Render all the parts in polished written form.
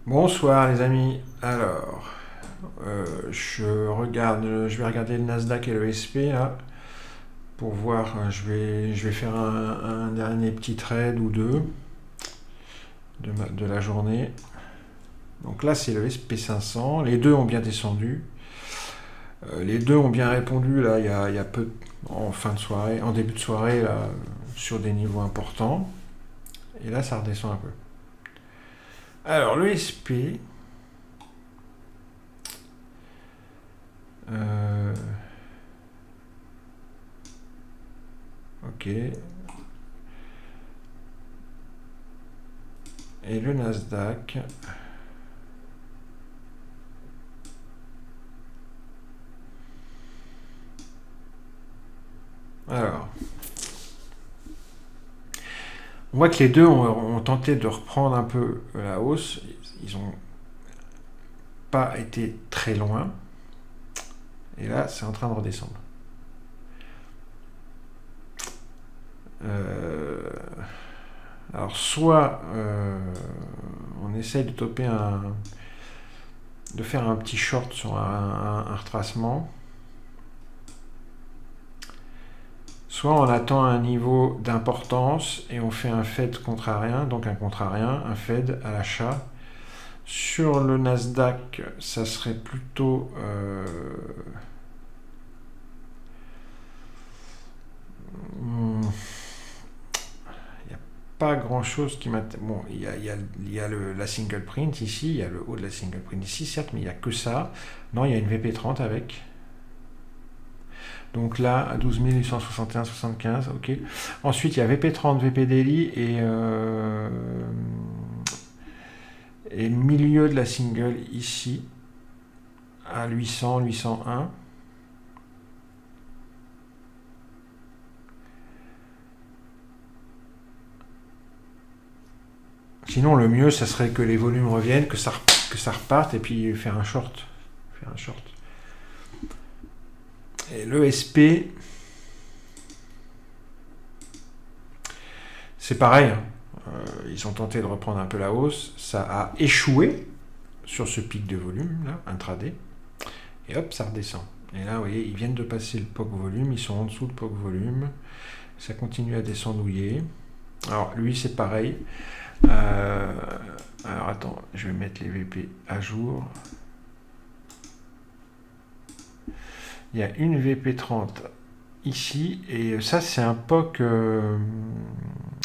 Bonsoir les amis. Alors, je vais regarder le Nasdaq et le SP là pour voir. Je vais faire un dernier petit trade ou deux de la journée. Donc là c'est le SP 500. Les deux ont bien descendu. Les deux ont bien répondu là. Il y a peu en fin de soirée, en début de soirée là, sur des niveaux importants. Et là ça redescend un peu. Alors le SP. Ok. Et le Nasdaq. Alors, on voit que les deux ont tenté de reprendre un peu la hausse. Ils n'ont pas été très loin. Et là, c'est en train de redescendre. Alors, soit on essaye de toper de faire un petit short sur un retracement, soit on attend un niveau d'importance et on fait un Fed contrarien, donc un contrarien, un Fed à l'achat. Sur le Nasdaq, ça serait plutôt pas grand chose qui m'intéresse. Bon, il y a la single print ici, il y a le haut de la single print ici, certes, mais il n'y a que ça. Non, il y a une VP30 avec. Donc là, à 12 861,75, ok. Ensuite, il y a VP30, VP Daily et milieu de la single ici, à 800, 801. Sinon, le mieux, ça serait que les volumes reviennent, que ça reparte, et puis faire un short. Et le SP, c'est pareil. Ils ont tenté de reprendre un peu la hausse. Ça a échoué sur ce pic de volume, là, intraday. Et hop, ça redescend. Et là, vous voyez, ils viennent de passer le POC volume. Ils sont en dessous de POC volume. Ça continue à descendouiller. Alors, lui, c'est pareil. Alors attends, je vais mettre les VP à jour. Il y a une VP30 ici, et ça c'est un POC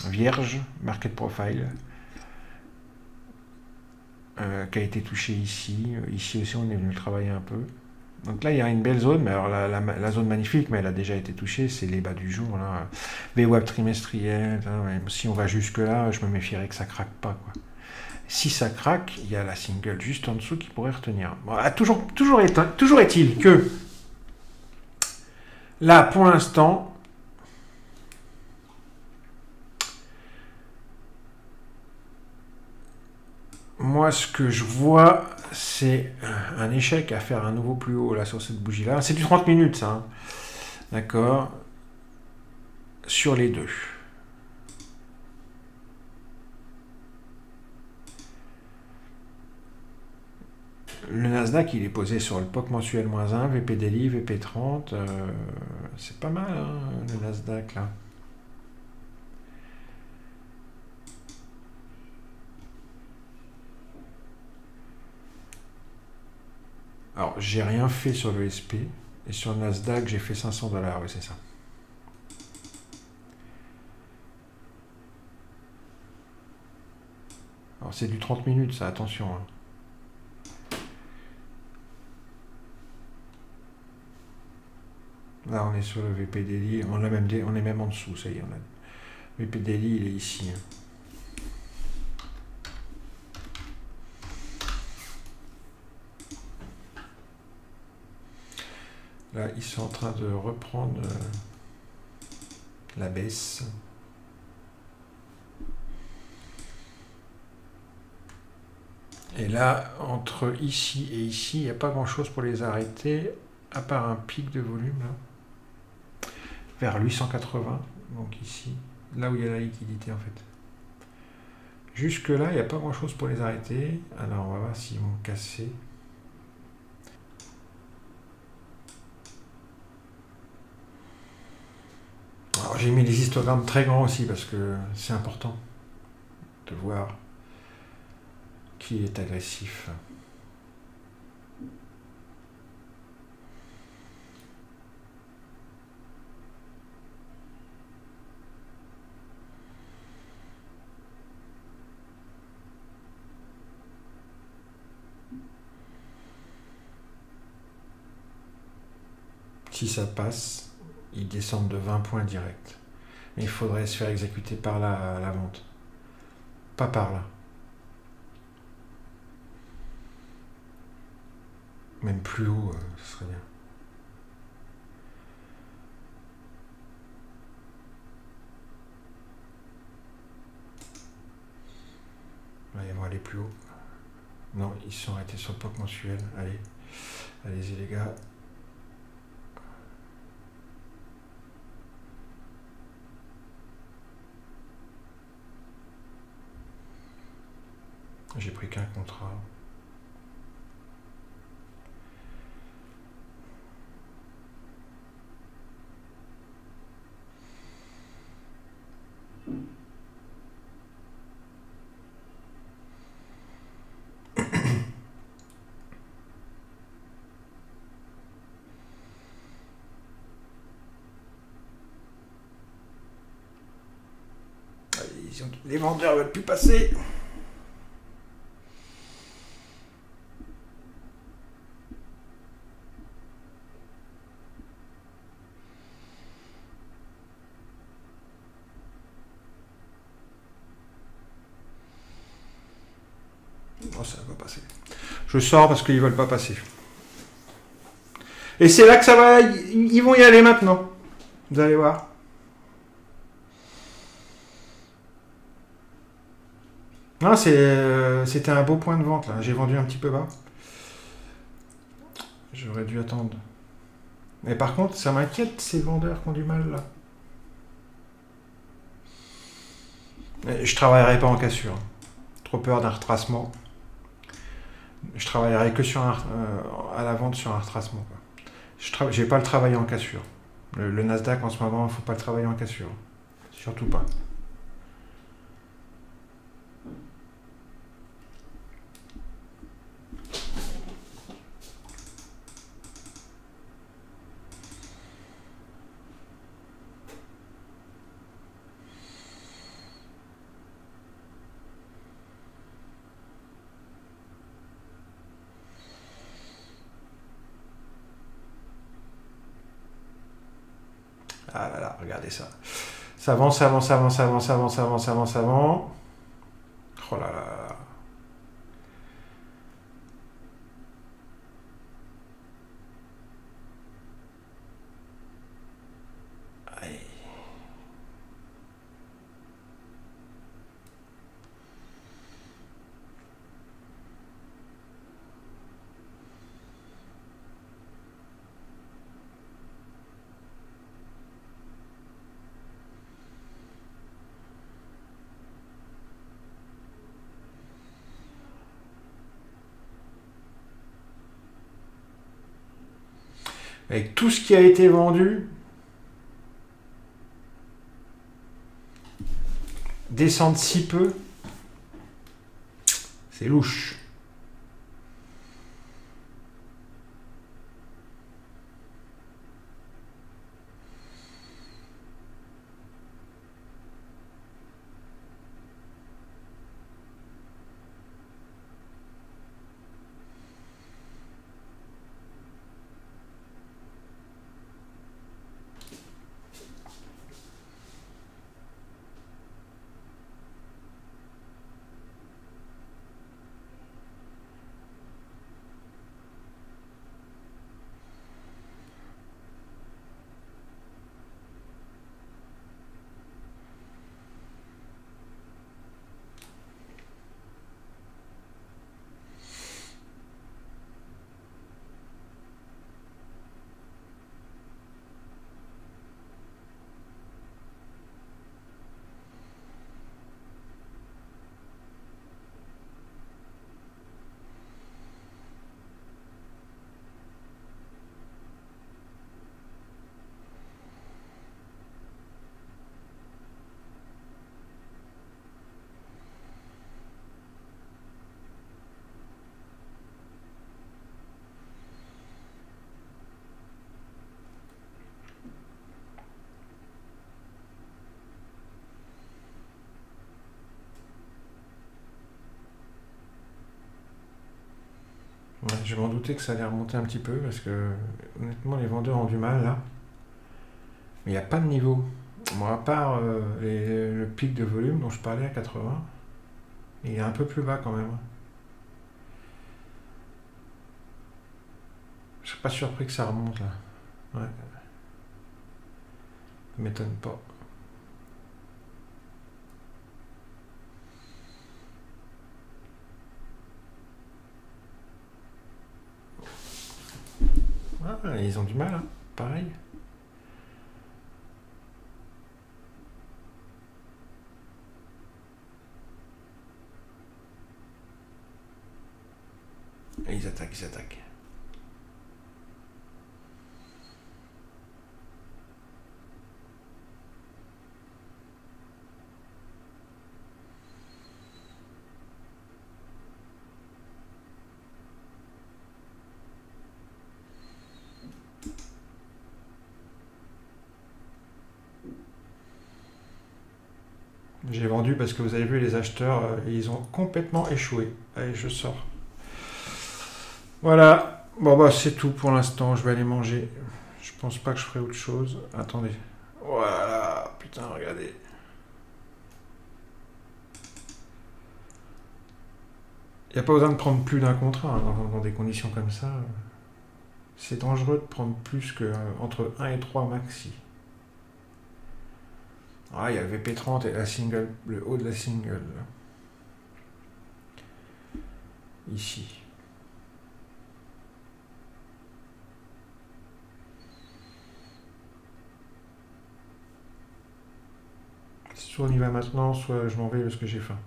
vierge, market profile, qui a été touché ici. Ici aussi on est venu travailler un peu. Donc là il y a une belle zone, mais alors la zone magnifique, mais elle a déjà été touchée, c'est les bas du jour là. VWAP trimestriel, hein, si on va jusque là, je me méfierais que ça craque pas, quoi. Si ça craque, il y a la single juste en dessous qui pourrait retenir. Bon, toujours est-il que là, pour l'instant, moi, ce que je vois, c'est un échec à faire un nouveau plus haut là sur cette bougie-là. C'est du 30 minutes, ça. Hein. D'accord. Sur les deux. Le Nasdaq, il est posé sur le POC mensuel -1, VP Daily, VP30. C'est pas mal, hein, le Nasdaq, là. Alors, j'ai rien fait sur le SP. Et sur le Nasdaq, j'ai fait 500 $. Oui, c'est ça. Alors, c'est du 30 minutes, ça, attention. Hein. Là, on est sur le VP Daily. On est même en dessous, ça y est. VP Daily, il est ici. Hein. Là, ils sont en train de reprendre la baisse. Et là, entre ici et ici, il n'y a pas grand-chose pour les arrêter, à part un pic de volume, là, vers 880, donc ici, là où il y a la liquidité, en fait. Jusque là, il n'y a pas grand chose pour les arrêter. Alors on va voir s'ils vont casser. Alors j'ai mis les histogrammes très grands aussi parce que c'est important de voir qui est agressif. Si ça passe, ils descendent de 20 points direct. Mais il faudrait se faire exécuter par là à la vente. Pas par là. Même plus haut, ce serait bien. Là, ils vont aller plus haut. Non, ils sont arrêtés sur le POC mensuel. Allez, allez-y les gars. J'ai pris qu'un contrat. Les vendeurs veulent plus passer. Oh, ça va pas passer. Je sors parce qu'ils veulent pas passer. Et c'est là que ça va. Ils vont y aller maintenant. Vous allez voir. Non, c'était un beau point de vente là. J'ai vendu un petit peu bas. J'aurais dû attendre. Mais par contre, ça m'inquiète ces vendeurs qui ont du mal là. Je travaillerai pas en cassure. Trop peur d'un retracement. Je travaillerai que sur à la vente sur un retracement. Je vais pas le travailler en cassure. Le Nasdaq en ce moment, il faut pas le travailler en cassure. Surtout pas. Ah là là, regardez ça. Ça avance, ça avance, ça avance, ça avance, ça avance, ça avance, ça avance, ça avance. Oh là là. Aïe. Avec tout ce qui a été vendu, descendre si peu, c'est louche. je m'en doutais que ça allait remonter un petit peu parce que honnêtement les vendeurs ont du mal là. Mais il n'y a pas de niveau. Bon, à part le pic de volume dont je parlais à 80, il est un peu plus bas quand même. Je serais pas surpris que ça remonte là. Ouais, ça m'étonne pas. Ah, ils ont du mal, hein. Pareil. Et ils attaquent, ils attaquent. J'ai vendu parce que vous avez vu les acheteurs, ils ont complètement échoué. Allez, je sors. Voilà. Bon bah c'est tout pour l'instant, je vais aller manger. Je pense pas que je ferai autre chose. Attendez. Voilà, putain, regardez. Il n'y a pas besoin de prendre plus d'un contrat hein, dans des conditions comme ça. C'est dangereux de prendre plus que entre 1 et 3 maxi. Ah, il y a le VP30 et la single, le haut de la single. Là. Ici. Soit on y va maintenant, soit je m'en vais parce que j'ai faim.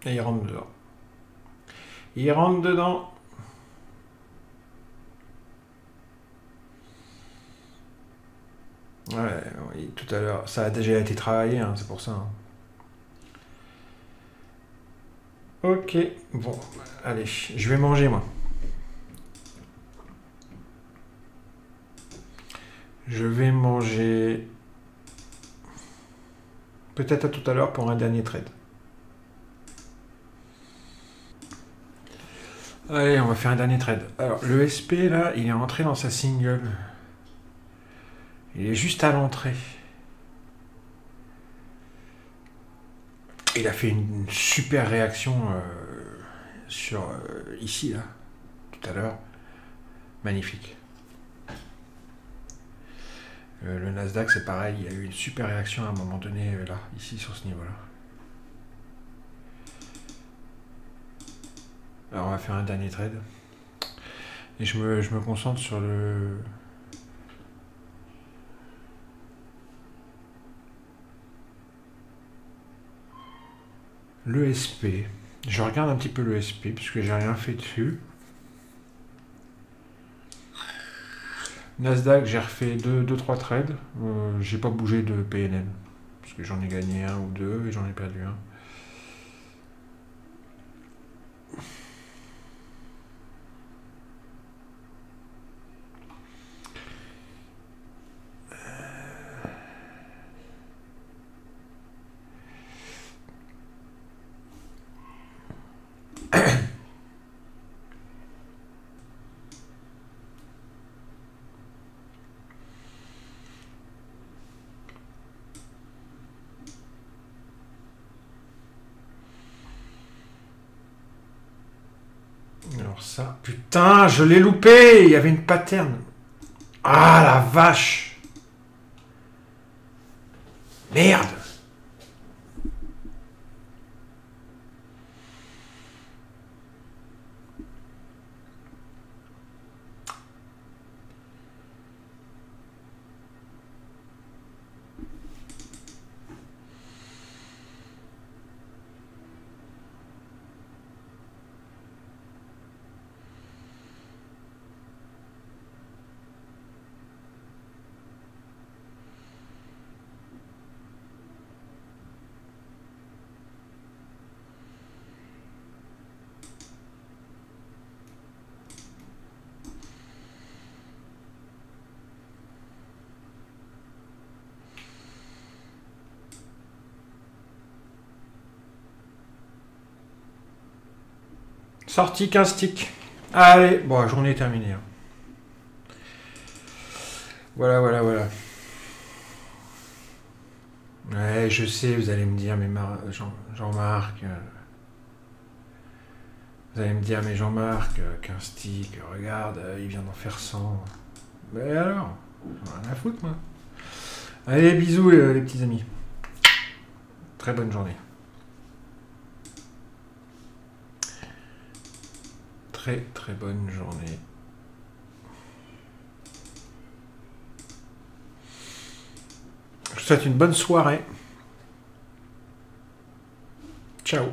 Et il rentre dedans. Il rentre dedans. Ouais, oui, tout à l'heure. Ça a déjà été travaillé, hein, c'est pour ça. Hein. Ok, bon, allez, je vais manger moi. Je vais manger. Peut-être à tout à l'heure pour un dernier trade. Allez, on va faire un dernier trade. Alors, le SP là, il est entré dans sa single. Il est juste à l'entrée. Il a fait une super réaction sur ici là, tout à l'heure. Magnifique. Le Nasdaq c'est pareil, il y a eu une super réaction à un moment donné là, ici sur ce niveau-là. Alors on va faire un dernier trade. Et je me concentre sur l'ESP. Je regarde un petit peu l'ESP puisque j'ai rien fait dessus. Nasdaq, j'ai refait 2-3 trades. J'ai pas bougé de PNL. Parce que j'en ai gagné un ou deux et j'en ai perdu un. Alors ça, putain, je l'ai loupé. Il y avait une pattern. Ah la vache. Merde. Sorti 15 sticks. Allez, bon, la journée est terminée. Hein. Voilà, voilà, voilà. Ouais, je sais, vous allez me dire, mais Jean-Marc... vous allez me dire, mais Jean-Marc, 15 sticks, regarde, il vient d'en faire 100. Mais alors, rien à foutre, moi. Allez, bisous, les petits amis. Très bonne journée. Très, très bonne journée. Je vous souhaite une bonne soirée. Ciao.